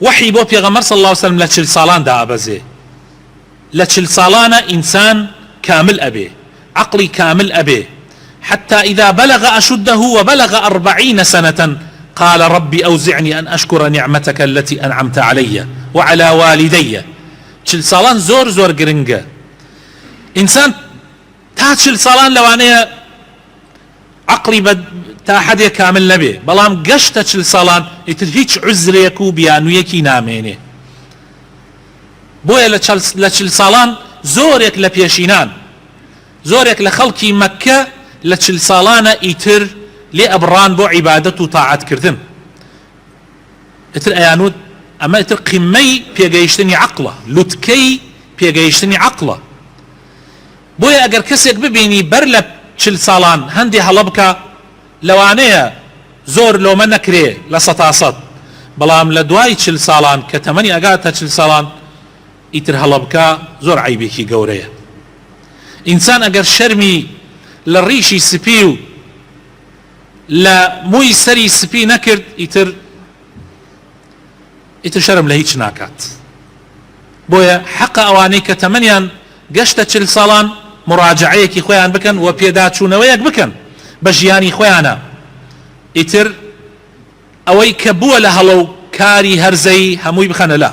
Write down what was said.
وحی بۆ پێغەمبەر صلی الله عليه وسلم لە 40 ساڵاندا ئابەزێ لە 40 ساڵانە ئینسان كامل أبي عقلي كامل أبي حتى إذا بلغ أشده وبلغ 40 سنة قال ربي أوزعني أن أشكر نعمتك التي أنعمت علي وعلى والدي 40 ساڵان زۆر گرنگە ئینسان تا 40 ساڵان لەوانەیە عقلی تا حدێ كامل نەبێ بەڵام گەشتە 40 ساڵان ئیتر هیچ عزرێک و بیانوویەکی نامێنێ بۆیە لە 40 ساڵان زۆرێک لە پێشینان زۆرێک لە خەڵکی مەککە لە 40 ساڵانە ئیتر لێ ئەبڕان بۆ عیبادەت و تاعەتکردن ئیتر ئەیانوت ئەمە ئیتر قیمەی پێگەیشتنی عەقڵە لوتکەی پێگەیشتنی عەقڵە بۆیە ئەگەر کەسێک ببینی بەر لە 40 ساڵان هەندێ هەڵە بکە لەوانەیە زۆر لۆمە نەکرێ لە 100 بەڵام لە دوای 40 ساڵان کە تەمەنی ئەگاتە 40 ساڵان ئیتر هەڵە بکە زۆر عیبێکی گەورەیە ئینسان ئەگەر شەرمی لە ڕیشی سپی و لە مووی سەری سپی نەکرد ئیتر شەرم لە هیچ ناکات بۆیە حەقە ئەوانەی کە تەمەنیان گەشتە 40 ساڵان مراجعەیەکی خۆیان بکەن و پێداچوونەوەیەک بکەن بە ژیانی خۆیانە ئیتر ئەوەی کە بووە لە هەڵە و کاری هەرزەی هەمووی بخەنە لا